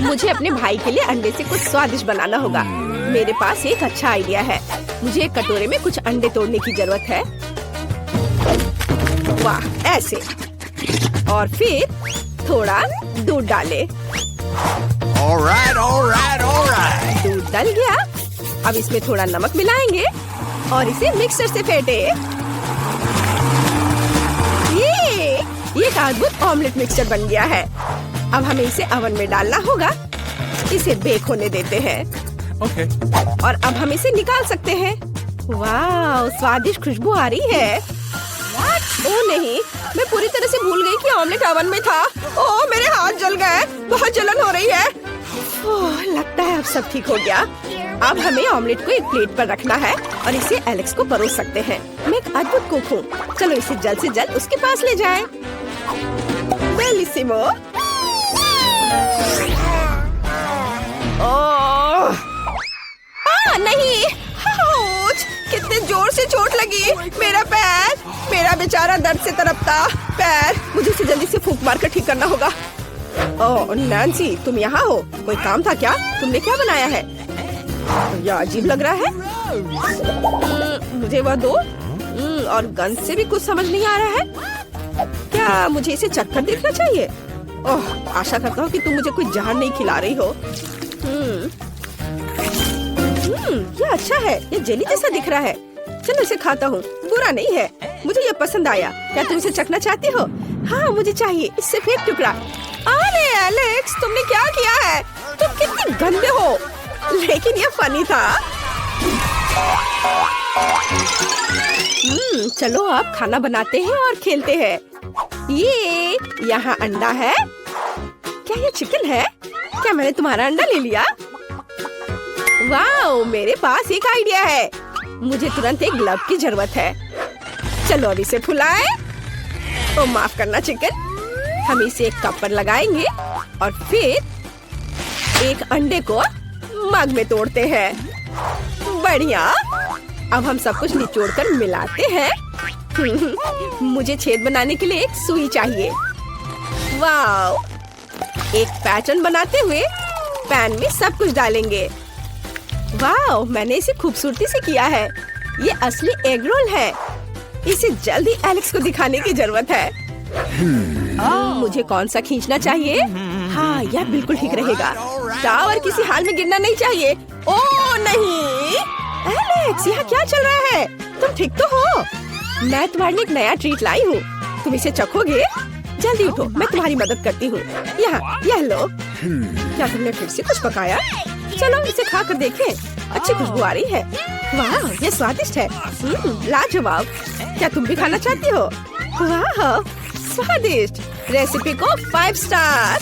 मुझे अपने भाई के लिए अंडे से कुछ स्वादिष्ट बनाना होगा। मेरे पास एक अच्छा आइडिया है। मुझे एक कटोरे में कुछ अंडे तोड़ने की जरूरत है। वाह, ऐसे। और फिर थोड़ा दूध डाले। दूध डल गया। अब इसमें थोड़ा नमक मिलाएंगे और इसे मिक्सर से फेंटे। ये एक अद्भुत ऑमलेट मिक्सचर बन गया है। अब हमें इसे ओवन में डालना होगा। इसे बेक होने देते हैं। और अब हम इसे निकाल सकते हैं। वाह, स्वादिष्ट खुशबू आ रही है। ओह नहीं, मैं पूरी तरह से भूल गई कि ऑमलेट ओवन में था। ओह, मेरे हाथ जल गए। बहुत जलन हो रही है। ओह, लगता है अब सब ठीक हो गया। अब हमें ऑमलेट को एक प्लेट पर रखना है और इसे एलेक्स को परोस सकते हैं। मैं एक अद्भुत कुक हूँ। चलो इसे जल्द से जल्द उसके पास ले जाएं। बेलिसिमो। नहीं, कितने जोर से चोट लगी। मेरा पैर, मेरा बेचारा दर्द से तड़पता पैर। मुझे इसे जल्दी से फूंक मार कर ठीक करना होगा। ओह नैन्सी, तुम यहाँ हो? कोई काम था क्या? तुमने क्या बनाया है? यह अजीब लग रहा है। मुझे वह दो। और गंध से भी कुछ समझ नहीं आ रहा है। क्या मुझे इसे चखकर देखना चाहिए? ओह, आशा करता हूँ कि तुम मुझे कोई जहर नहीं खिला रही हो। ये अच्छा है। ये जेली जैसा दिख रहा है। चलो इसे खाता हूँ। बुरा नहीं है, मुझे ये पसंद आया। क्या तुम इसे चखना चाहती हो? हाँ, मुझे चाहिए। इससे एक टुकड़ा। अरे एलेक्स, तुमने क्या किया है? तुम कितनी गंदे हो। लेकिन ये फनी था। चलो अब खाना बनाते हैं और खेलते हैं। ये यहाँ अंडा है। क्या ये चिकन है? क्या मैंने तुम्हारा अंडा ले लिया? वाओ, मेरे पास एक आइडिया है। मुझे तुरंत एक ग्लव की जरूरत है। चलो अब इसे फुलाएं। माफ करना चिकन। हम इसे एक कप पर लगाएंगे और फिर एक अंडे को मग में तोड़ते हैं। बढ़िया। अब हम सब कुछ निचोड़ कर मिलाते हैं। मुझे छेद बनाने के लिए एक सुई चाहिए। वाओ, एक पैटर्न बनाते हुए पैन में सब कुछ डालेंगे। वाओ, मैंने इसे खूबसूरती से किया है। ये असली एग रोल है। इसे जल्दी एलेक्स को दिखाने की जरूरत है। मुझे कौन सा खींचना चाहिए? हाँ, यह बिल्कुल ठीक रहेगा। टावर किसी हाल में गिरना नहीं चाहिए। ओह नहीं, एलेक्स, यहाँ क्या चल रहा है? तुम ठीक तो हो? मैं तुम्हारे लिए एक नया ट्रीट लाई हूँ। तुम इसे चखोगे? जल्दी उठो, मैं तुम्हारी मदद करती हूँ। यहाँ, यह लो। क्या तुमने फिर से कुछ पकाया? चलो इसे खा कर देखें। अच्छी खुशबू आ रही है। वाह, ये स्वादिष्ट है। लाजवाब। क्या तुम भी खाना चाहती हो? वाह, स्वादिष्ट। रेसिपी को 5 स्टार।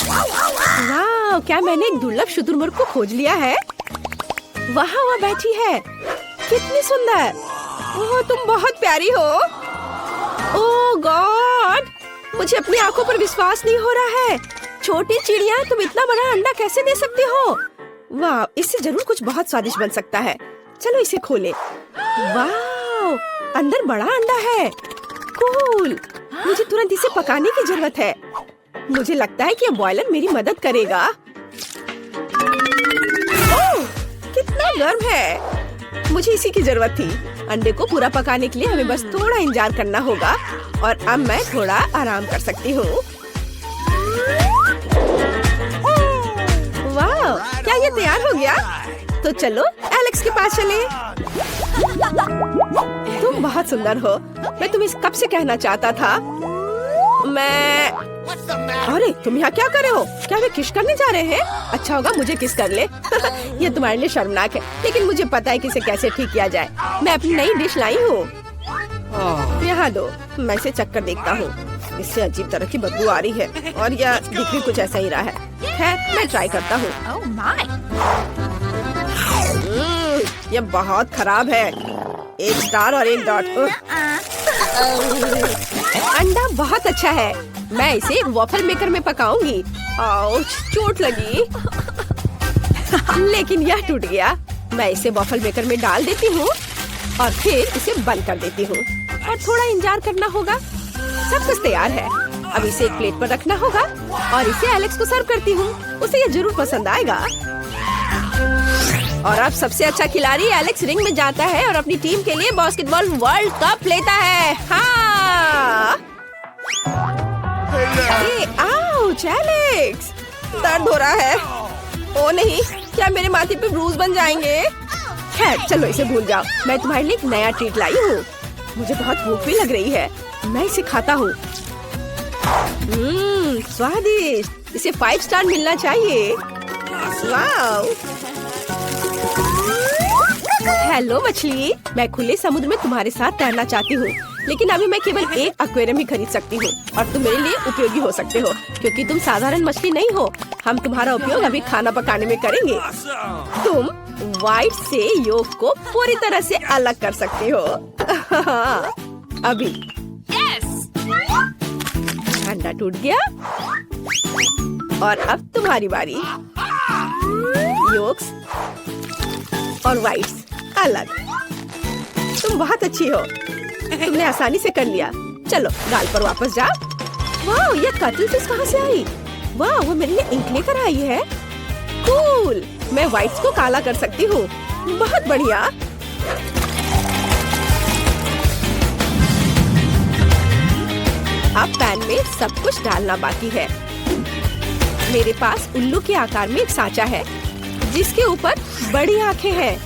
वाह, क्या मैंने एक दुर्लभ शुतुरमुर्ग को खोज लिया है? वहाँ वह बैठी है। कितनी सुंदर। ओह, तुम बहुत प्यारी हो। ओह गॉड, मुझे अपनी आंखों पर विश्वास नहीं हो रहा है। छोटी चिड़िया, तुम इतना बड़ा अंडा कैसे दे सकती हो? वाह, इससे जरूर कुछ बहुत स्वादिष्ट बन सकता है। चलो इसे खोलें। वाह, अंदर बड़ा अंडा है। कूल। मुझे तुरंत इसे पकाने की जरूरत है। मुझे लगता है कि यह बॉयलर मेरी मदद करेगा। ओह, कितना गर्म है। मुझे इसी की जरूरत थी। अंडे को पूरा पकाने के लिए हमें बस थोड़ा इंतजार करना होगा। और अब मैं थोड़ा आराम कर सकती हूँ। वाह, क्या ये तैयार हो गया? तो चलो एलेक्स के पास चले। तुम बहुत सुंदर हो। मैं तुम्हें कब से कहना चाहता था। अरे तुम यहाँ क्या कर रहे हो? क्या वे किस करने जा रहे हैं? अच्छा होगा मुझे किस कर ले। ये तुम्हारे लिए शर्मनाक है, लेकिन मुझे पता है कि इसे कैसे ठीक किया जाए। मैं अपनी नई डिश लाई हूँ। यहाँ दो, मैं इसे चक्कर देखता हूँ। इससे अजीब तरह की बदबू आ रही है और यह दिख भी कुछ ऐसा ही रहा है। खैर, मैं ट्राई करता हूँ। यह बहुत खराब है। 1 स्टार और 1 डॉट। अंडा बहुत अच्छा है। मैं इसे एक वॉफल मेकर में पकाऊंगी। आउच, चोट लगी। लेकिन यह टूट गया। मैं इसे वॉफल मेकर में डाल देती हूँ और फिर इसे बंद कर देती हूँ। और थोड़ा इंतजार करना होगा। सब कुछ तैयार है। अब इसे एक प्लेट पर रखना होगा और इसे एलेक्स को सर्व करती हूँ। उसे ये जरूर पसंद आएगा। और अब सबसे अच्छा खिलाड़ी एलेक्स रिंग में जाता है और अपनी टीम के लिए बास्केटबॉल वर्ल्ड कप लेता है। हाँ। आउच, एलेक्स, दर्द हो रहा है। ओ नहीं, क्या मेरे माथे पे ब्रूज बन जाएंगे? खैर चलो इसे भूल जाओ। मैं तुम्हारे लिए एक नया ट्रीट लाई हूँ। मुझे बहुत भूख भी लग रही है। मैं इसे खाता हूँ। स्वादिष्ट। इसे 5 स्टार मिलना चाहिए। वाव। हेलो मछली, मैं खुले समुद्र में तुम्हारे साथ तैरना चाहती हूँ, लेकिन अभी मैं केवल एक एक्वेरियम ही खरीद सकती हूँ और तुम मेरे लिए उपयोगी हो सकते हो क्योंकि तुम साधारण मछली नहीं हो। हम तुम्हारा उपयोग अभी खाना पकाने में करेंगे। तुम व्हाइट से योक को पूरी तरह से अलग कर सकते हो। अभी अंडा टूट गया और अब तुम्हारी बारी। योक्स और व्हाइट्स अलग। तुम बहुत अच्छी हो। तुमने आसानी से कर लिया। चलो गाल पर वापस जाओ। वाह, ये कटल फिश कहाँ से आई? वाह, वो मेरे लिए इंक लेकर आई है। कूल। मैं व्हाइट्स को काला कर सकती हूँ। बहुत बढ़िया। अब पैन में सब कुछ डालना बाकी है। मेरे पास उल्लू के आकार में एक सांचा है जिसके ऊपर बड़ी आंखें हैं।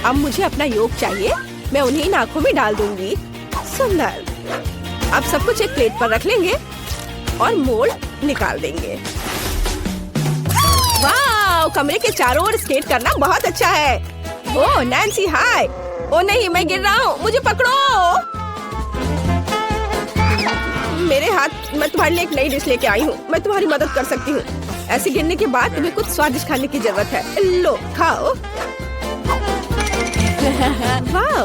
अब मुझे अपना योग चाहिए। मैं उन्हीं इन आंखों में डाल दूंगी। सुंदर। अब सब कुछ एक प्लेट पर रख लेंगे और मोल्ड निकाल देंगे। वाह, कमरे के चारों ओर स्केट करना बहुत अच्छा है। ओह नैन्सी, हाय। ओ नहीं, मैं गिर रहा हूँ, मुझे पकड़ो। मेरे हाथ। मैं तुम्हारे लिए एक नई डिश लेके आई हूँ। मैं तुम्हारी मदद कर सकती हूँ। ऐसे गिरने के बाद तुम्हें कुछ स्वादिष्ट खाने की जरूरत है। लो खाओ। वाह,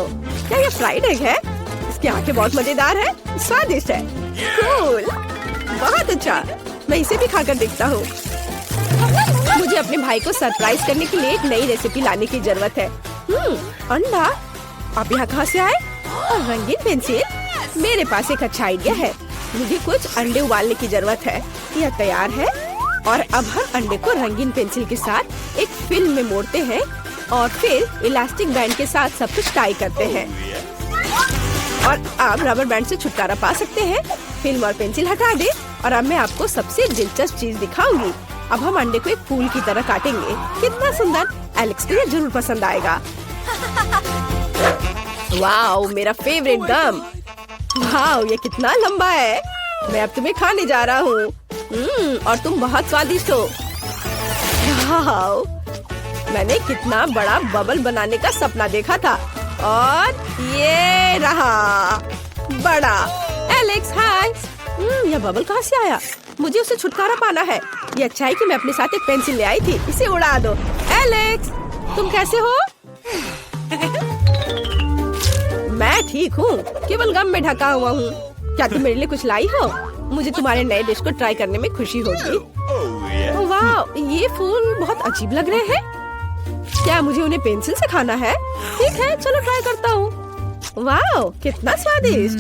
क्या ये फ्राइड एग है? इसकी आंखें बहुत मजेदार है, स्वादिष्ट है। कूल। बहुत अच्छा। मैं इसे भी खाकर देखता हूँ। मुझे अपने भाई को सरप्राइज करने के लिए एक नई रेसिपी लाने की जरूरत है। अंडा। आप यहाँ कहाँ से आए? और रंगीन पेंसिल। मेरे पास एक अच्छा आइडिया है। मुझे कुछ अंडे उबालने की जरूरत है। यह तैयार है और अब हर अंडे को रंगीन पेंसिल के साथ एक फिल्म में मोड़ते हैं और फिर इलास्टिक बैंड के साथ सब कुछ टाई करते हैं। और अब रबर बैंड से छुटकारा पा सकते हैं। फिल्म और पेंसिल हटा दे और अब मैं आपको सबसे दिलचस्प चीज दिखाऊंगी। अब हम अंडे को एक फूल की तरह काटेंगे। कितना सुंदर। एलेक्स को ये जरूर पसंद आएगा। वाओ, मेरा फेवरेट गम। वाओ, ये कितना लंबा है। मैं अब तुम्हें खाने जा रहा हूँ। और तुम बहुत स्वादिष्ट हो। वाओ, मैंने कितना बड़ा बबल बनाने का सपना देखा था और ये रहा बड़ा। एलेक्स, हाय। यह बबल कहाँ से आया? मुझे उसे छुटकारा पाना है। ये अच्छा है कि मैं अपने साथ एक पेंसिल ले आई थी। इसे उड़ा दो। एलेक्स, तुम कैसे हो? मैं ठीक हूँ, केवल गम में ढका हुआ हूँ। क्या तुम मेरे लिए कुछ लाई हो? मुझे तुम्हारे नए डिश को ट्राई करने में खुशी होगी। वाह, ये फूल बहुत अजीब लग रहे हैं। क्या मुझे उन्हें पेंसिल से खाना है? ठीक है, चलो ट्राई करता हूँ। वाह, कितना स्वादिष्ट।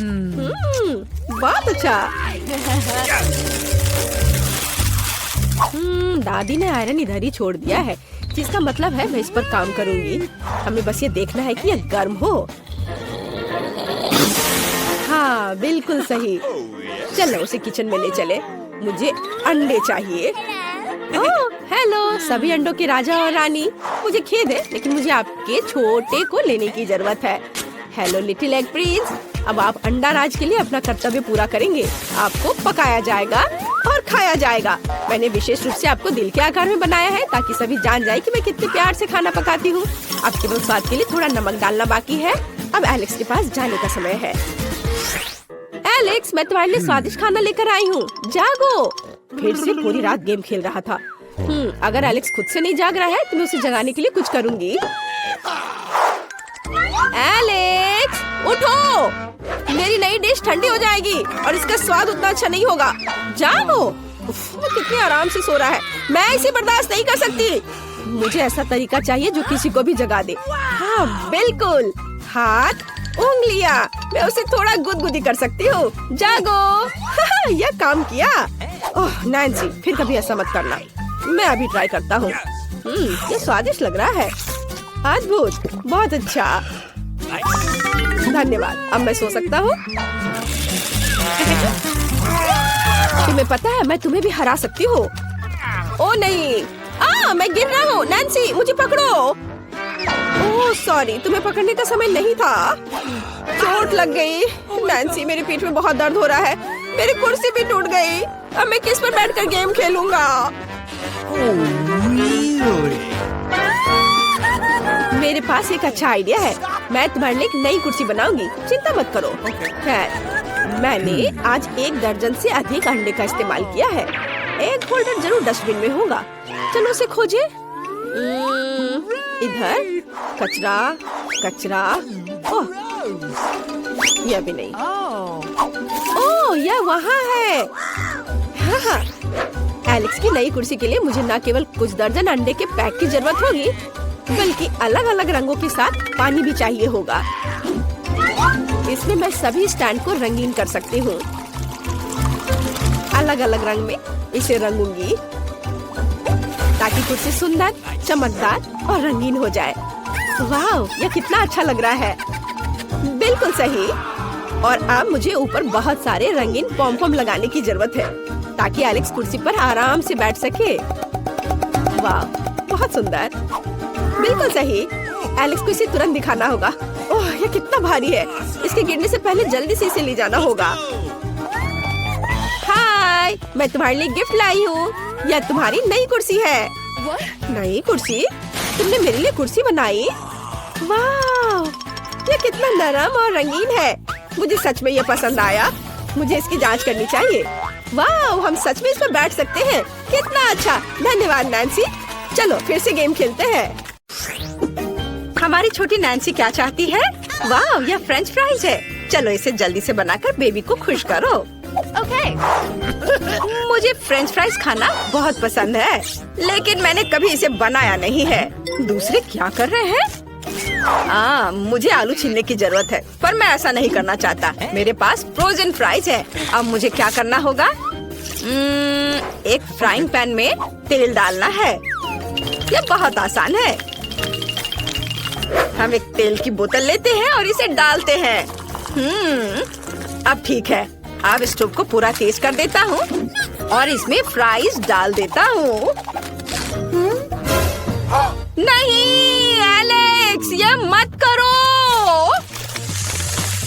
बहुत अच्छा। दादी ने आयरन इधर ही छोड़ दिया है, जिसका मतलब है मैं इस पर काम करूँगी। हमें बस ये देखना है कि यह गर्म हो। हाँ, बिल्कुल सही। चलो उसे किचन में ले चले। मुझे अंडे चाहिए। ओह, हेलो सभी अंडों के राजा और रानी। मुझे खेद है, लेकिन मुझे आपके छोटे को लेने की जरूरत है। Hello little egg Prince. अब आप अंडा राज के लिए अपना कर्तव्य पूरा करेंगे। आपको पकाया जाएगा और खाया जाएगा। मैंने विशेष रूप से आपको दिल के आकार में बनाया है ताकि सभी जान जाए कि मैं कितने प्यार से खाना पकाती हूँ। अब केवल स्वाद के लिए थोड़ा नमक डालना बाकी है। अब एलेक्स के पास जाने का समय है। एलेक्स, मैं तुम्हारे लिए स्वादिष्ट खाना लेकर आई हूँ। जागो। फिर से पूरी रात गेम खेल रहा था। अगर एलेक्स खुद से नहीं जाग रहा है तो मैं उसे जगाने के लिए कुछ करूँगी। एलेक्स, उठो। मेरी नई डिश ठंडी हो जाएगी और इसका स्वाद उतना अच्छा नहीं होगा। जागो। वो कितने आराम से सो रहा है। मैं इसे बर्दाश्त नहीं कर सकती। मुझे ऐसा तरीका चाहिए जो किसी को भी जगा दे। हाँ बिल्कुल। हाथ उंगलियां, मैं उसे थोड़ा गुदगुदी कर सकती हूँ। जागो। यह काम किया। ओह नैन्सी, फिर कभी ऐसा मत करना। मैं अभी ट्राई करता हूँ। ये स्वादिष्ट लग रहा है। अद्भुत, बहुत अच्छा। धन्यवाद, अब मैं सो सकता हूँ। तुम्हें पता है मैं तुम्हें भी हरा सकती हूँ। ओ नहीं, मैं गिर रहा हूँ। नैन्सी, मुझे पकड़ो। ओह सॉरी, तुम्हें पकड़ने का समय नहीं था। चोट लग गई। नैन्सी, मेरी पीठ में बहुत दर्द हो रहा है। मेरी कुर्सी भी टूट गई। अब मैं किस पर बैठकर गेम खेलूंगा? मेरे पास एक अच्छा आइडिया है। मैं तुम्हारे लिए एक नई कुर्सी बनाऊंगी, चिंता मत करो। खैर, मैंने आज 1 दर्जन से अधिक अंडे का इस्तेमाल किया है। एक होल्डर जरूर डस्टबिन में होगा। चलो उसे खोजे। इधर कचरा, कचरा। ओह, यह भी नहीं। ओह, यह वहाँ है। हाँ, एलेक्स की नई कुर्सी के लिए मुझे न केवल कुछ दर्जन अंडे के पैक की जरूरत होगी, बल्कि अलग अलग रंगों के साथ पानी भी चाहिए होगा। इसमें मैं सभी स्टैंड को रंगीन कर सकती हूँ। अलग अलग रंग में इसे रंगूंगी ताकि कुर्सी सुंदर, चमकदार और रंगीन हो जाए। वाह, यह कितना अच्छा लग रहा है। बिल्कुल सही। और अब मुझे ऊपर बहुत सारे रंगीन पॉम-पॉम लगाने की जरूरत है ताकि एलेक्स कुर्सी पर आराम से बैठ सके। वाह, बहुत सुंदर। बिल्कुल सही। एलेक्स को इसे तुरंत दिखाना होगा। ओह, यह कितना भारी है। इसके गिरने से पहले जल्दी से इसे ले जाना होगा। हाय, मैं तुम्हारे लिए गिफ्ट लाई हूँ। यह तुम्हारी नई कुर्सी है। नई कुर्सी? तुमने मेरे लिए कुर्सी बनाई? वाह, यह कितना नरम और रंगीन है। मुझे सच में यह पसंद आया। मुझे इसकी जांच करनी चाहिए। वाह, हम सच में इस पर बैठ सकते हैं। कितना अच्छा। धन्यवाद नैन्सी। चलो फिर से गेम खेलते हैं। हमारी छोटी नैन्सी क्या चाहती है? वाह, यह फ्रेंच फ्राइज है। चलो इसे जल्दी से बनाकर बेबी को खुश करो। ओके। मुझे फ्रेंच फ्राइज खाना बहुत पसंद है, लेकिन मैंने कभी इसे बनाया नहीं है। दूसरे क्या कर रहे हैं? मुझे आलू छीलने की जरूरत है, पर मैं ऐसा नहीं करना चाहता। मेरे पास फ्रोजन फ्राइज है। अब मुझे क्या करना होगा? एक फ्राइंग पैन में तेल डालना है। यह बहुत आसान है। हम एक तेल की बोतल लेते हैं और इसे डालते हैं। अब ठीक है। अब स्टोव को पूरा तेज कर देता हूँ और इसमें फ्राइज डाल देता हूँ। नहीं एलेक्स, यह मत करो।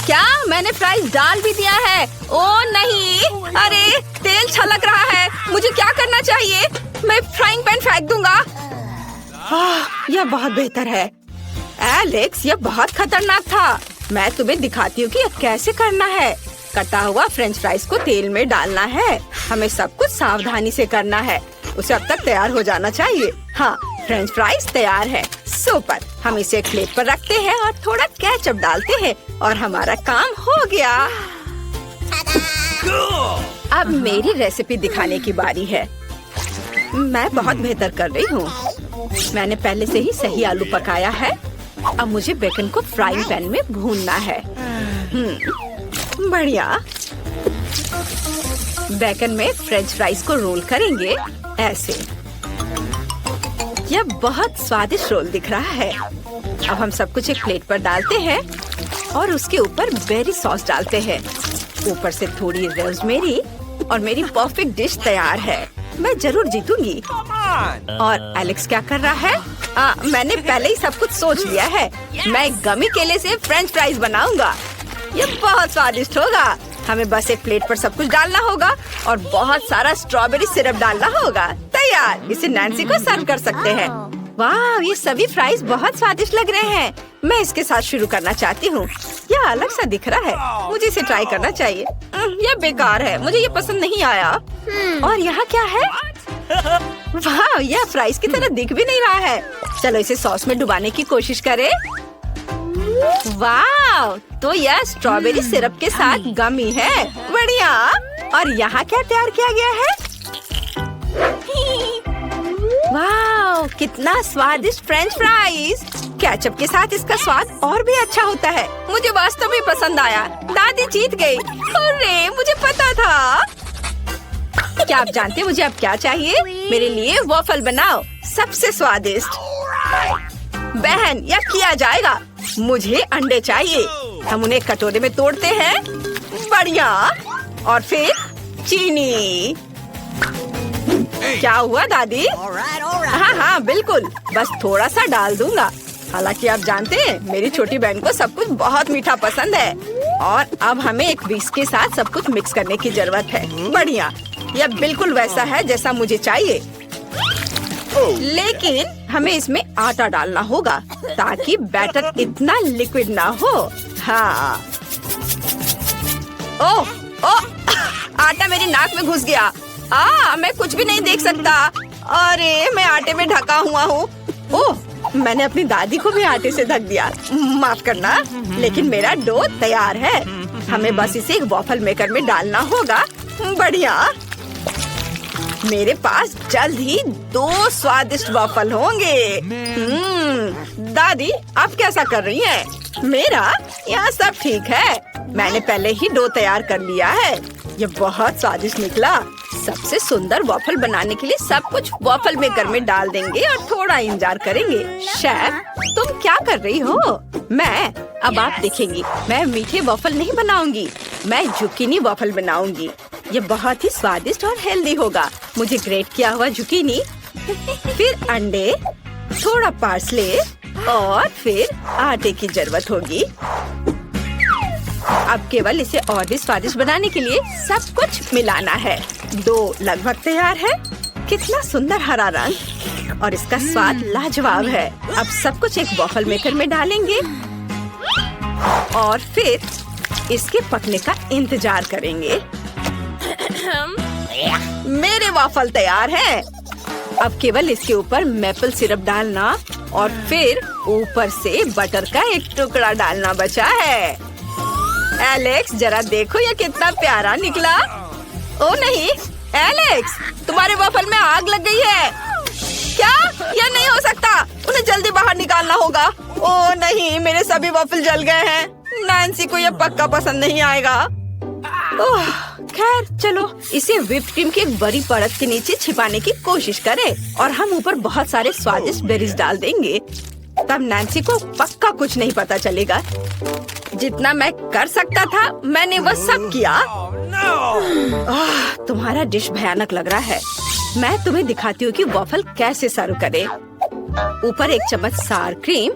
क्या मैंने फ्राइज डाल भी दिया है? ओ नहीं, अरे तेल छलक रहा है। मुझे क्या करना चाहिए? मैं फ्राइंग पैन फेंक दूंगा। यह बहुत बेहतर है। एलेक्स, यह बहुत खतरनाक था। मैं तुम्हें दिखाती हूँ कि यह कैसे करना है। कटा हुआ फ्रेंच फ्राइज को तेल में डालना है। हमें सब कुछ सावधानी से करना है। उसे अब तक तैयार हो जाना चाहिए। हाँ, फ्रेंच फ्राइज तैयार है। सुपर। हम इसे एक प्लेट पर रखते हैं और थोड़ा केचप डालते हैं और हमारा काम हो गया। अब मेरी रेसिपी दिखाने की बारी है। मैं बहुत बेहतर कर रही हूँ। मैंने पहले से ही सही आलू पकाया है। अब मुझे बेकन को फ्राइंग पैन में भूनना है। बढ़िया। बेकन में फ्रेंच फ्राइज को रोल करेंगे ऐसे। यह बहुत स्वादिष्ट रोल दिख रहा है। अब हम सब कुछ एक प्लेट पर डालते हैं और उसके ऊपर बेरी सॉस डालते हैं। ऊपर से थोड़ी रोज़मेरी और मेरी परफेक्ट डिश तैयार है। मैं जरूर जीतूंगी। और एलेक्स क्या कर रहा है? मैंने पहले ही सब कुछ सोच लिया है। मैं गमी केले से फ्रेंच फ्राइज बनाऊंगा। ये बहुत स्वादिष्ट होगा। हमें बस एक प्लेट पर सब कुछ डालना होगा और बहुत सारा स्ट्रॉबेरी सिरप डालना होगा। तैयार। इसे नैन्सी को सर्व कर सकते हैं। वाह, ये सभी फ्राइज बहुत स्वादिष्ट लग रहे हैं। मैं इसके साथ शुरू करना चाहती हूँ। यह अलग सा दिख रहा है। मुझे इसे ट्राई करना चाहिए। यह बेकार है। मुझे ये पसंद नहीं आया। और यहाँ क्या है? वाह, यह फ्राइज की तरह दिख भी नहीं रहा है। चलो इसे सॉस में डुबाने की कोशिश करें। वाह, तो यह स्ट्रॉबेरी सिरप के साथ गमी है। बढ़िया। और यहाँ क्या तैयार किया गया है? वाह, कितना स्वादिष्ट फ्रेंच फ्राइज। केचप के साथ इसका स्वाद और भी अच्छा होता है। मुझे वास्तव में पसंद आया। दादी जीत गई। अरे मुझे पता था। क्या आप जानते हैं मुझे अब क्या चाहिए? मेरे लिए वॉफल बनाओ, सबसे स्वादिष्ट। बहन, यह किया जाएगा। मुझे अंडे चाहिए। हम उन्हें कटोरे में तोड़ते हैं। बढ़िया। और फिर चीनी। क्या हुआ दादी? हाँ हाँ बिल्कुल, बस थोड़ा सा डाल दूंगा। हालांकि आप जानते हैं मेरी छोटी बहन को सब कुछ बहुत मीठा पसंद है। और अब हमें एक विस्क के साथ सब कुछ मिक्स करने की जरूरत है। बढ़िया, यह बिल्कुल वैसा है जैसा मुझे चाहिए। लेकिन हमें इसमें आटा डालना होगा ताकि बैटर इतना लिक्विड ना हो। हाँ। ओह ओह, आटा मेरी नाक में घुस गया। मैं कुछ भी नहीं देख सकता। अरे मैं आटे में ढका हुआ हूँ। ओह, मैंने अपनी दादी को भी आटे से ढक दिया। माफ करना, लेकिन मेरा डो तैयार है। हमें बस इसे एक वॉफल मेकर में डालना होगा। बढ़िया। मेरे पास जल्द ही 2 स्वादिष्ट वॉफल होंगे। दादी, आप कैसा कर रही हैं? मेरा यहाँ सब ठीक है। मैंने पहले ही डो तैयार कर लिया है। ये बहुत स्वादिष्ट निकला। सबसे सुंदर वॉफल बनाने के लिए सब कुछ वॉफल मेकर में डाल देंगे और थोड़ा इंतजार करेंगे। शेफ, तुम क्या कर रही हो? अब आप देखेंगी, मैं मीठे वॉफल नहीं बनाऊंगी, मैं जुकीनी वॉफल बनाऊंगी। ये बहुत ही स्वादिष्ट और हेल्दी होगा। मुझे ग्रेट किया हुआ जुकीनी, फिर अंडे, थोड़ा पार्सले और फिर आटे की जरूरत होगी। अब केवल इसे और भी स्वादिष्ट बनाने के लिए सब कुछ मिलाना है। डो लगभग तैयार है। कितना सुंदर हरा रंग और इसका स्वाद लाजवाब है। अब सब कुछ एक वॉफल मेकर में डालेंगे और फिर इसके पकने का इंतजार करेंगे। मेरे वॉफल तैयार हैं। अब केवल इसके ऊपर मैपल सिरप डालना और फिर ऊपर से बटर का एक टुकड़ा डालना बचा है। एलेक्स, जरा देखो ये कितना प्यारा निकला। ओ नहीं, एलेक्स, तुम्हारे वॉफल में आग लग गई है। क्या? यह नहीं हो सकता। उन्हें जल्दी बाहर निकालना होगा। ओ नहीं, मेरे सभी वॉफल जल गए हैं। नैन्सी को यह पक्का पसंद नहीं आएगा। ओह, खैर चलो इसे व्हिप्ड क्रीम की एक बड़ी परत के नीचे छिपाने की कोशिश करें और हम ऊपर बहुत सारे स्वादिष्ट बेरीज डाल देंगे। तब नैन्सी को पक्का कुछ नहीं पता चलेगा। जितना मैं कर सकता था मैंने वह सब किया। तुम्हारा डिश भयानक लग रहा है। मैं तुम्हें दिखाती हूँ कि वॉफल कैसे सर्व करें। ऊपर 1 चम्मच सार क्रीम,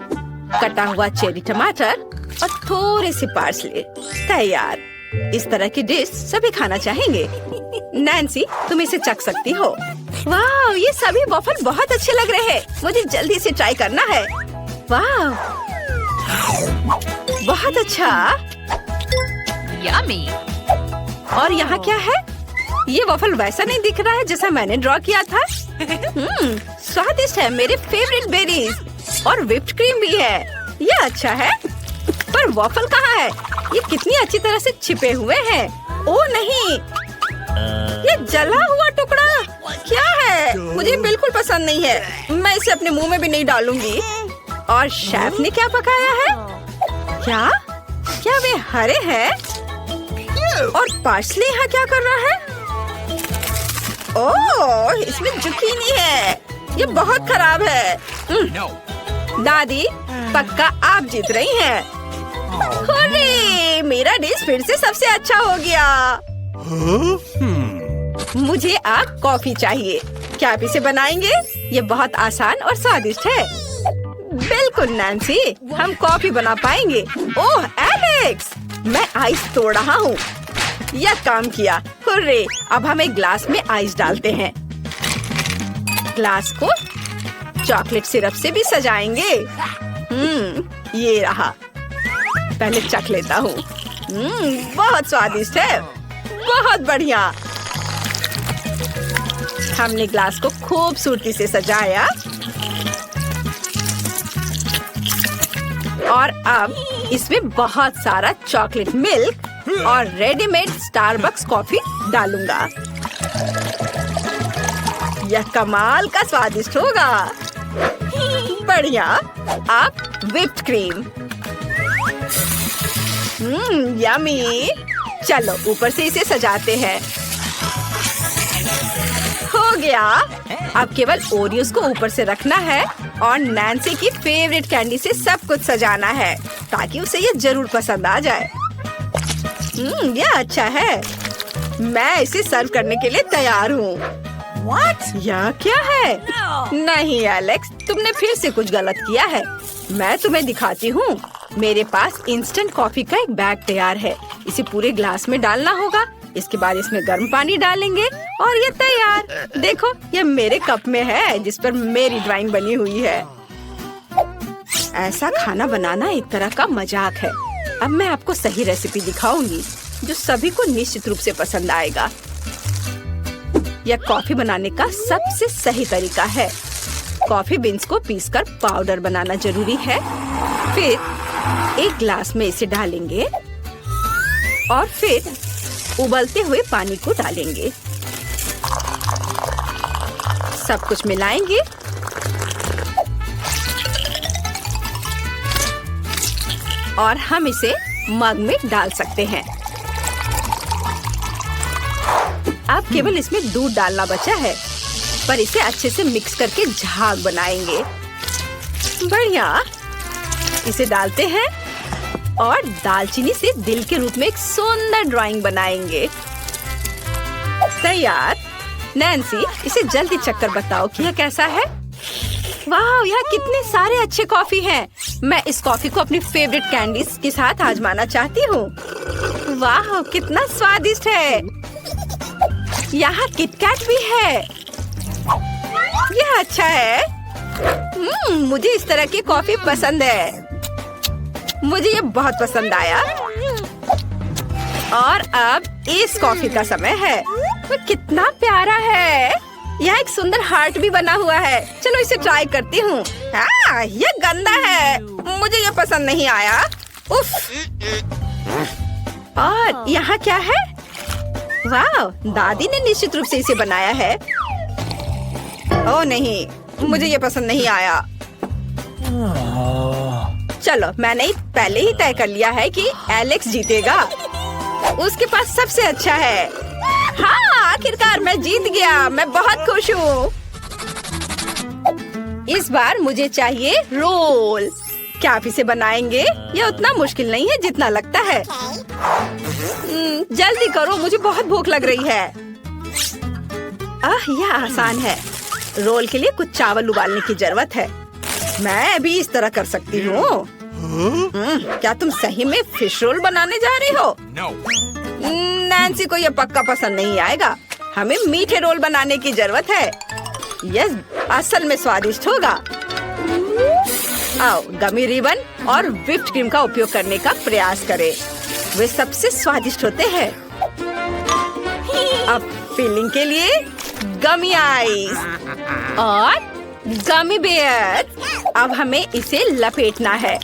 कटा हुआ चेरी टमाटर और थोड़े से पार्सले। तैयार। इस तरह की डिश सभी खाना चाहेंगे। नैन्सी, तुम इसे चख सकती हो। वाह, ये सभी वॉफल बहुत अच्छे लग रहे हैं। मुझे जल्दी से ट्राई करना है। वाह, बहुत अच्छा। यम्मी। और यहाँ क्या है? ये वॉफल वैसा नहीं दिख रहा है जैसा मैंने ड्रॉ किया था। स्वादिष्ट है। मेरे फेवरेट बेरीज और व्हिप्ड क्रीम भी है। ये अच्छा है। पर वॉफल कहाँ है? ये कितनी अच्छी तरह से छिपे हुए हैं। ओ नहीं, ये जला हुआ टुकड़ा क्या है? मुझे बिल्कुल पसंद नहीं है। मैं इसे अपने मुंह में भी नहीं डालूंगी। और शेफ ने क्या पकाया है? क्या वे हरे हैं? और पार्सले यहाँ क्या कर रहा है? ओह, इसमें जुकीनी है। ये बहुत खराब है। दादी, पक्का आप जीत रही हैं। अरे, मेरा डिश फिर से सबसे अच्छा हो गया। मुझे अब कॉफी चाहिए। क्या आप इसे बनाएंगे? ये बहुत आसान और स्वादिष्ट है। बिल्कुल नैन्सी, हम कॉफी बना पाएंगे। ओह एलेक्स, मैं आइस तोड़ रहा हूँ। यह काम किया। हुर्रे, अब हम एक ग्लास में आइस डालते हैं। ग्लास को चॉकलेट सिरप से भी सजाएंगे। ये रहा। पहले चख लेता हूँ। बहुत स्वादिष्ट है। बहुत बढ़िया। हमने ग्लास को खूबसूरती से सजाया और अब इसमें बहुत सारा चॉकलेट मिल्क और रेडीमेड स्टारबक्स कॉफी डालूंगा। यह कमाल का स्वादिष्ट होगा। बढ़िया। अब व्हिप्ड क्रीम। यमी। चलो ऊपर से इसे सजाते हैं। हो गया। अब केवल ओरियोस को ऊपर से रखना है और नैन्सी की फेवरेट कैंडी से सब कुछ सजाना है ताकि उसे ये जरूर पसंद आ जाए। यह अच्छा है। मैं इसे सर्व करने के लिए तैयार हूँ। यह क्या है? नहीं एलेक्स, तुमने फिर से कुछ गलत किया है। मैं तुम्हें दिखाती हूँ। मेरे पास इंस्टेंट कॉफी का एक बैग तैयार है। इसे पूरे ग्लास में डालना होगा। इसके बाद इसमें गर्म पानी डालेंगे और ये तैयार। देखो, ये मेरे कप में है जिस पर मेरी ड्राइंग बनी हुई है। ऐसा खाना बनाना एक तरह का मजाक है। अब मैं आपको सही रेसिपी दिखाऊंगी जो सभी को निश्चित रूप से पसंद आएगा। यह कॉफी बनाने का सबसे सही तरीका है। कॉफी बीन्स को पीसकर पाउडर बनाना जरूरी है। फिर एक ग्लास में इसे डालेंगे और फिर उबलते हुए पानी को डालेंगे। सब कुछ मिलाएंगे और हम इसे मग में डाल सकते हैं। अब केवल इसमें दूध डालना बचा है, पर इसे अच्छे से मिक्स करके झाग बनाएंगे। बढ़िया। इसे डालते हैं और दालचीनी से दिल के रूप में एक सुंदर ड्राइंग बनाएंगे। तैयार। नैन्सी, इसे जल्दी चक्कर बताओ कि यह कैसा है। वाह, यहाँ कितने सारे अच्छे कॉफी हैं। मैं इस कॉफी को अपनी फेवरेट कैंडीज के साथ आजमाना चाहती हूँ। वाह, कितना स्वादिष्ट है। यहाँ किटकैट भी है। यह अच्छा है। मुझे इस तरह की कॉफी पसंद है। मुझे ये बहुत पसंद आया। और अब इस कॉफी का समय है। वो कितना प्यारा है। यहाँ एक सुंदर हार्ट भी बना हुआ है। चलो इसे ट्राई करती हूँ। ये गंदा है। मुझे ये पसंद नहीं आया। उफ। और यहाँ क्या है? वाह, दादी ने निश्चित रूप से इसे बनाया है। ओह नहीं, मुझे ये पसंद नहीं आया। चलो, मैंने पहले ही तय कर लिया है कि एलेक्स जीतेगा। उसके पास सबसे अच्छा है। हाँ, आखिरकार मैं जीत गया। मैं बहुत खुश हूँ। इस बार मुझे चाहिए रोल। क्या आप इसे बनाएंगे? यह उतना मुश्किल नहीं है जितना लगता है। जल्दी करो, मुझे बहुत भूख लग रही है। यह आसान है। रोल के लिए कुछ चावल उबालने की जरूरत है। मैं भी इस तरह कर सकती हूँ। क्या तुम सही में फिश रोल बनाने जा रही हो? नैन्सी को यह पक्का पसंद नहीं आएगा। हमें मीठे रोल बनाने की जरूरत है। यह असल में स्वादिष्ट होगा। आओ, गमी रिबन और व्हिप्ड क्रीम का उपयोग करने का प्रयास करें। वे सबसे स्वादिष्ट होते हैं। अब फिलिंग के लिए गमी आइस और गमी बेयर। अब हमें इसे लपेटना है।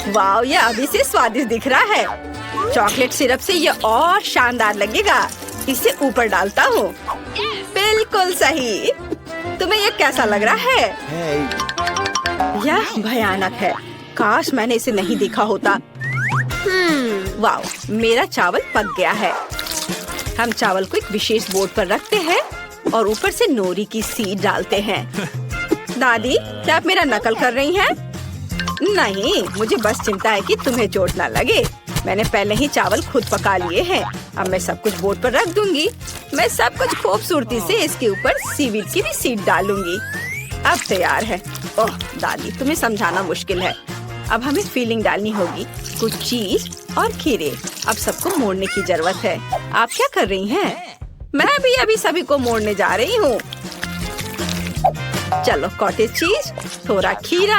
वाह, यह अभी से स्वादिष्ट दिख रहा है। चॉकलेट सिरप से यह और शानदार लगेगा। इसे ऊपर डालता हूँ। बिल्कुल सही। तुम्हें यह कैसा लग रहा है? यह भयानक है। काश मैंने इसे नहीं देखा होता। वाह, मेरा चावल पक गया है। हम चावल को एक विशेष बोर्ड पर रखते हैं और ऊपर से नोरी की सीड डालते हैं। दादी, क्या आप मेरा नकल कर रही हैं? नहीं, मुझे बस चिंता है कि तुम्हें चोट ना लगे। मैंने पहले ही चावल खुद पका लिए हैं। अब मैं सब कुछ बोर्ड पर रख दूंगी। मैं सब कुछ खूबसूरती से इसके ऊपर सीवीड की भी सीड डालूंगी। अब तैयार है। ओह दादी, तुम्हें समझाना मुश्किल है। अब हमें फीलिंग डालनी होगी। कुछ चीज और खीरे। अब सबको मोड़ने की जरूरत है। आप क्या कर रही हैं? मैं भी अभी सभी को मोड़ने जा रही हूँ। चलो, कॉटेज चीज, थोड़ा खीरा।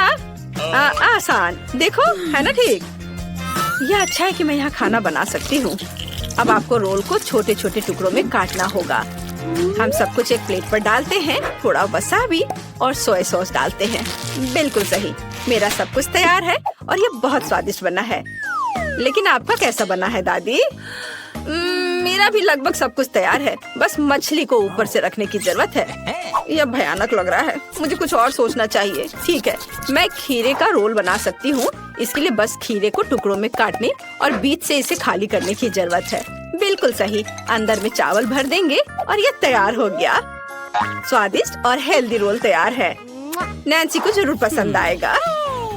आसान, देखो, है ना ठीक? यह अच्छा है कि मैं यहाँ खाना बना सकती हूँ। अब आपको रोल को छोटे छोटे टुकड़ों में काटना होगा। हम सब कुछ एक प्लेट पर डालते हैं। थोड़ा वसाबी और सोया सॉस डालते हैं। बिल्कुल सही। मेरा सब कुछ तैयार है और ये बहुत स्वादिष्ट बना है। लेकिन आपका कैसा बना है दादी? मेरा भी लगभग सब कुछ तैयार है, बस मछली को ऊपर से रखने की जरूरत है। यह भयानक लग रहा है, मुझे कुछ और सोचना चाहिए। ठीक है, मैं खीरे का रोल बना सकती हूँ। इसके लिए बस खीरे को टुकड़ों में काटने और बीच से इसे खाली करने की जरूरत है। बिल्कुल सही, अंदर में चावल भर देंगे और ये तैयार हो गया। स्वादिष्ट और हेल्दी रोल तैयार है। नैन्सी को जरूर पसंद आएगा।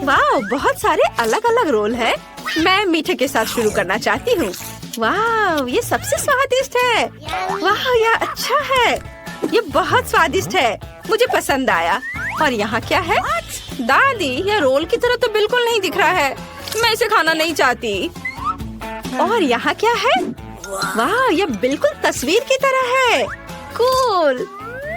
वाह, बहुत सारे अलग अलग रोल है। मैं मीठे के साथ शुरू करना चाहती हूँ। वाह, ये सबसे स्वादिष्ट है। वाह, यह अच्छा है, ये बहुत स्वादिष्ट है, मुझे पसंद आया। और यहाँ क्या है? दादी, यह रोल की तरह तो बिल्कुल नहीं दिख रहा है, मैं इसे खाना नहीं चाहती। और यहाँ क्या है? वाह, यह बिल्कुल तस्वीर की तरह है। कूल।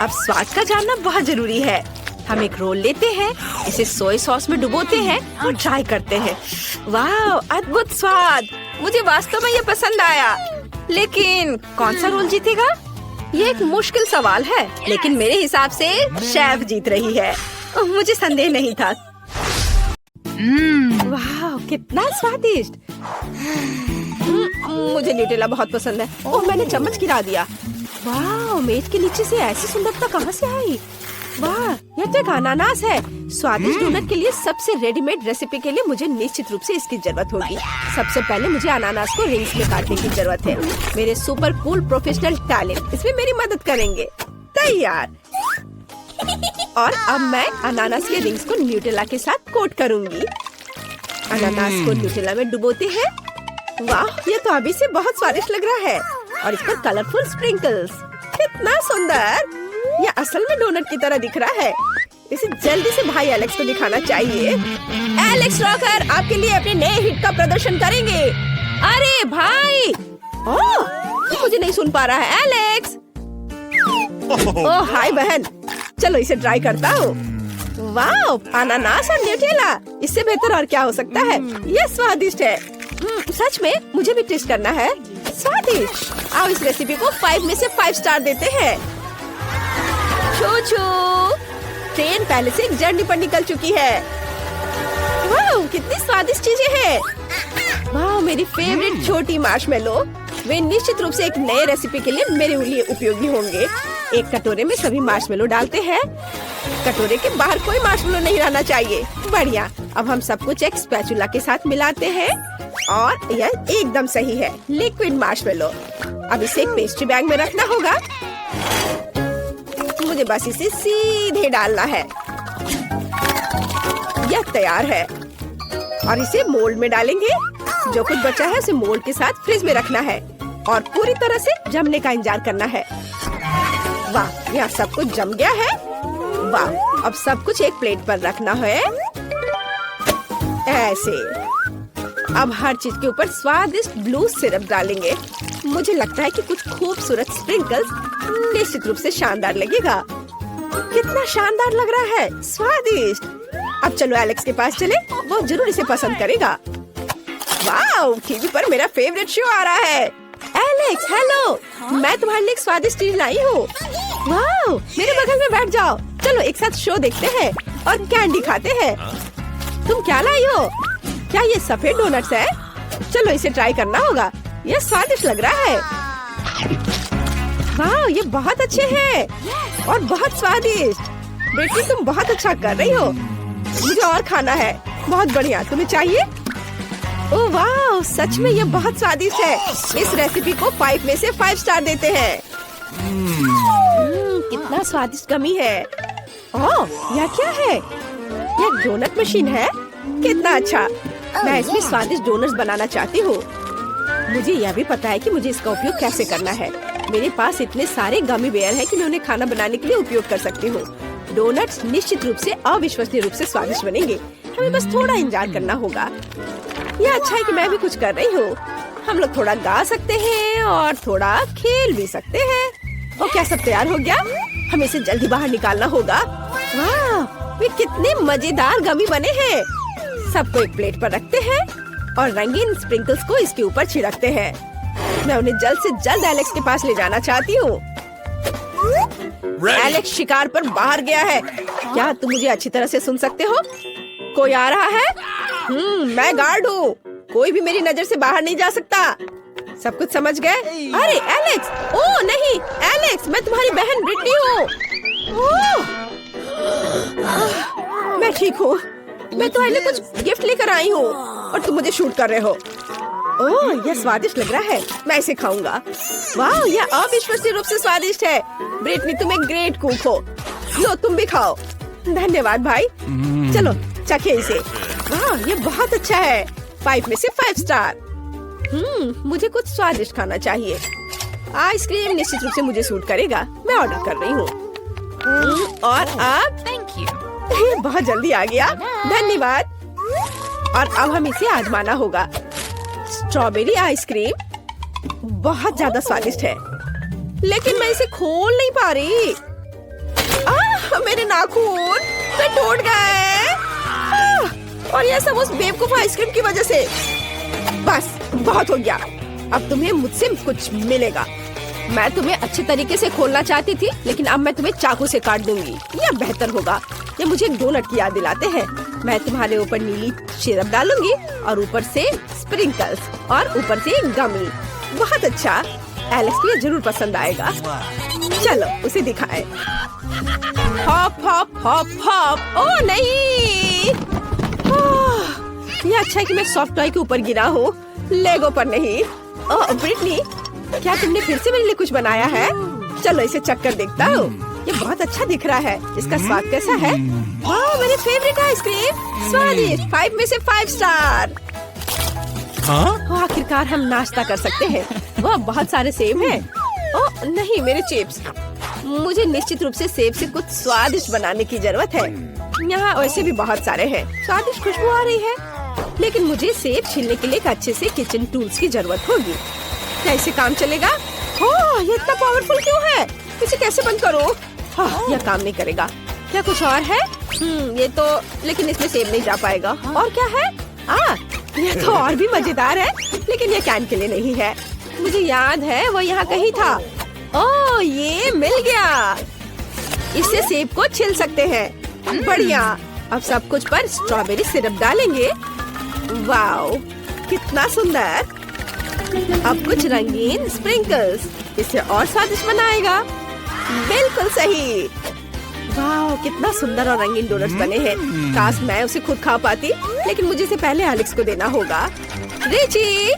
अब स्वाद का जानना बहुत जरूरी है। हम एक रोल लेते हैं, इसे सोया सॉस में डुबोते हैं और ट्राई करते हैं। वाह, अद्भुत स्वाद, मुझे वास्तव में ये पसंद आया। लेकिन कौन सा रोल जीतेगा? ये एक मुश्किल सवाल है, लेकिन मेरे हिसाब से शेफ जीत रही है। मुझे संदेह नहीं था। वाह, कितना स्वादिष्ट। मुझे न्यूटेला बहुत पसंद है। ओह, मैंने चम्मच गिरा दिया। वाह, मेज के नीचे से ऐसी सुंदरता कहाँ से आई? वाह, यह तो एक अनानास है। स्वादिष्ट डोनट के लिए सबसे रेडीमेड रेसिपी के लिए मुझे निश्चित रूप से इसकी जरूरत होगी। सबसे पहले मुझे अनानास को रिंग्स में काटने की जरूरत है। मेरे सुपर कूल प्रोफेशनल टैलेंट इसमें मेरी मदद करेंगे। तैयार। और अब मैं अनानास के रिंग्स को न्यूटेला के साथ कोट करूंगी। अनानास को न्यूटेला में डुबोते हैं। वाह, ये तो अभी से बहुत स्वादिष्ट लग रहा है। और इस पर कलरफुल स्प्रिंकल्स, कितना सुंदर। यह असल में डोनट की तरह दिख रहा है। इसे जल्दी से भाई एलेक्स को दिखाना चाहिए। एलेक्स रॉकर आपके लिए अपने नए हिट का प्रदर्शन करेंगे। अरे भाई, ओह, मुझे नहीं सुन पा रहा है एलेक्स। ओह हाय बहन, चलो इसे ट्राई करता हूँ। वाह, अनानास और न्यूटेला, इससे बेहतर और क्या हो सकता है? ये स्वादिष्ट है। सच में मुझे भी टेस्ट करना है। स्वादिष्ट। आओ इस रेसिपी को 5 में से 5 स्टार देते हैं। छू छू, ट्रेन पहले से एक जर्नी पर निकल चुकी है। वाह, कितनी स्वादिष्ट चीजें हैं। वाह, मेरी फेवरेट छोटी मार्शमेलो। वे निश्चित रूप से एक नए रेसिपी के लिए मेरे लिए उपयोगी होंगे। एक कटोरे में सभी मार्शमेलो डालते हैं। कटोरे के बाहर कोई मार्शमेलो नहीं रहना चाहिए। बढ़िया। अब हम सब कुछ एक स्पैचुला के साथ मिलाते हैं और यह एकदम सही है। Liquid marshmallow. अब इसे एक पेस्ट्री बैग में रखना होगा। मुझे बस इसे सीधे डालना है। यह तैयार है और इसे मोल्ड में डालेंगे। जो कुछ बचा है उसे मोल्ड के साथ फ्रिज में रखना है और पूरी तरह से जमने का इंतजार करना है। वाह, यहाँ सब कुछ जम गया है। वाह, अब सब कुछ एक प्लेट पर रखना है ऐसे। अब हर चीज के ऊपर स्वादिष्ट ब्लू सिरप डालेंगे। मुझे लगता है कि कुछ खूबसूरत स्प्रिंकल्स निश्चित रूप से शानदार लगेगा। कितना शानदार लग रहा है, स्वादिष्ट। अब चलो एलेक्स के पास चले, वो जरूर इसे पसंद करेगा। वाह, टीवी पर मेरा फेवरेट शो आ रहा है। एलेक्स, हेलो, मैं तुम्हारे लिए एक स्वादिष्ट चीज लाई हूँ। वाह, मेरे बगल में बैठ जाओ। चलो एक साथ शो देखते हैं और कैंडी खाते हैं। तुम क्या लाई हो? क्या ये सफेद डोनट्स है? चलो इसे ट्राई करना होगा, यह स्वादिष्ट लग रहा है। वाह, ये बहुत अच्छे हैं और बहुत स्वादिष्ट। बेटी, तुम बहुत अच्छा कर रही हो। मुझे और खाना है। बहुत बढ़िया, तुम्हें चाहिए? ओह वाह, सच में ये बहुत स्वादिष्ट है। इस रेसिपी को 5 में से 5 स्टार देते हैं। कितना स्वादिष्ट गमी है। ओह, यह क्या है? यह डोनट मशीन है। कितना अच्छा। मैं इसमें स्वादिष्ट डोनट्स बनाना चाहती हूँ। मुझे यह भी पता है कि मुझे इसका उपयोग कैसे करना है। मेरे पास इतने सारे गमी बेयर है कि मैं उन्हें खाना बनाने के लिए उपयोग कर सकती हूँ। डोनट्स निश्चित रूप से अविश्वसनीय रूप से स्वादिष्ट बनेंगे। हमें बस थोड़ा इंतजार करना होगा। यह अच्छा है कि मैं भी कुछ कर रही हूँ। हम लोग थोड़ा गा सकते हैं और थोड़ा खेल भी सकते हैं। और क्या सब तैयार हो गया? हमें इसे जल्दी बाहर निकालना होगा। वाह, वे कितने मजेदार गमी बने हैं। सबको एक प्लेट पर रखते हैं और रंगीन स्प्रिंकल्स को इसके ऊपर छिड़कते हैं। मैं उन्हें जल्द से जल्द एलेक्स के पास ले जाना चाहती हूँ। एलेक्स शिकार पर बाहर गया है। क्या तुम मुझे अच्छी तरह से सुन सकते हो? कोई आ रहा है? मैं गार्ड हूँ। कोई भी मेरी नजर से बाहर नहीं जा सकता। सब कुछ समझ गए? अरे एलेक्स, ओ नहीं एलेक्स, मैं तुम्हारी बहन ब्रिटनी हूँ। मैं ठीक हूँ। मैं तुम्हारे लिए कुछ गिफ्ट लेकर आई हूँ और तुम मुझे शूट कर रहे हो। ओह, यह स्वादिष्ट लग रहा है, मैं इसे खाऊंगा। वाह, यह अविश्वसनीय रूप से स्वादिष्ट है। ब्रिटनी, तुम एक ग्रेट कुक हो। लो, तुम भी खाओ। धन्यवाद भाई। चलो चखे इसे। वाह, ये बहुत अच्छा है। 5 में से 5 स्टार। मुझे कुछ स्वादिष्ट खाना चाहिए। आइसक्रीम निश्चित रूप से मुझे सूट करेगा। मैं ऑर्डर कर रही हूँ। और अब Thank you. बहुत जल्दी आ गया, धन्यवाद। और अब हम इसे आजमाना होगा। स्ट्रॉबेरी आइसक्रीम बहुत ज्यादा स्वादिष्ट है, लेकिन मैं इसे खोल नहीं पा रही। मेरे नाखून तो टूट गए। और यह सब उस बेवकूफ आइसक्रीम की वजह से। बस बहुत हो गया। अब तुम्हें मुझसे कुछ मिलेगा। मैं तुम्हें अच्छे तरीके से खोलना चाहती थी, लेकिन अब मैं तुम्हें चाकू से काट दूंगी। यह बेहतर होगा। ये मुझे डोनट की याद दिलाते हैं। मैं तुम्हारे ऊपर नीली सिरप डालूंगी और ऊपर से स्प्रिंकल्स और ऊपर से गमी। बहुत अच्छा, एलेक्स को ये जरूर पसंद आएगा। चलो उसे दिखाएं। Hop hop hop hop. ओह नहीं, ये अच्छा है कि मैं सॉफ्ट टॉय के ऊपर गिरा हूँ, लेगो पर नहीं। ओह ब्रिटनी, क्या तुमने फिर से मेरे लिए कुछ बनाया है? चलो इसे चख कर देखता हूँ। ये बहुत अच्छा दिख रहा है। इसका स्वाद कैसा है? वाह, मेरे फेवरेट आइसक्रीम, स्वादिष्ट। 5 में से 5 स्टार। आखिरकार हम नाश्ता कर सकते हैं। वाह, बहुत सारे सेब हैं। ओह नहीं, मेरे चिप्स। मुझे निश्चित रूप से सेब से कुछ स्वादिष्ट बनाने की जरूरत है। यहाँ वैसे भी बहुत सारे हैं। स्वादिष्ट खुशबू आ रही है, लेकिन मुझे सेब छीलने के लिए एक अच्छे से किचन टूल्स की जरूरत होगी। कैसे काम चलेगा? ओह, ये इतना पावरफुल क्यों है? इसे कैसे बंद करो? यह काम नहीं करेगा। क्या कुछ और है? ये तो, लेकिन इसमें सेब नहीं जा पाएगा। और क्या है? यह तो और भी मजेदार है, लेकिन यह कैन के लिए नहीं है। मुझे याद है वो यहाँ कहीं था। ओह, ये मिल गया। इससे सेब को छिल सकते हैं। बढ़िया। अब सब कुछ पर स्ट्रॉबेरी सिरप डालेंगे। वाओ, कितना सुंदर। अब कुछ रंगीन स्प्रिंकल्स इसे और स्वादिष्ट बनाएगा। बिल्कुल सही। वाह, कितना सुंदर और रंगीन डोनट्स बने हैं। काश मैं उसे खुद खा पाती, लेकिन मुझे इसे पहले एलेक्स को देना होगा। Richie,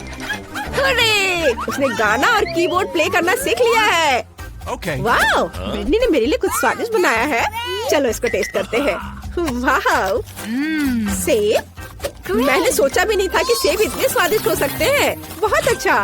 hooray! उसने गाना और कीबोर्ड प्ले करना सीख लिया है। Okay. वाह, ब्रिटनी ने मेरे लिए कुछ स्वादिष्ट बनाया है। चलो इसको टेस्ट करते हैं। वाह, सेब। मैंने सोचा भी नहीं था कि सेब इतने स्वादिष्ट हो सकते हैं। बहुत अच्छा।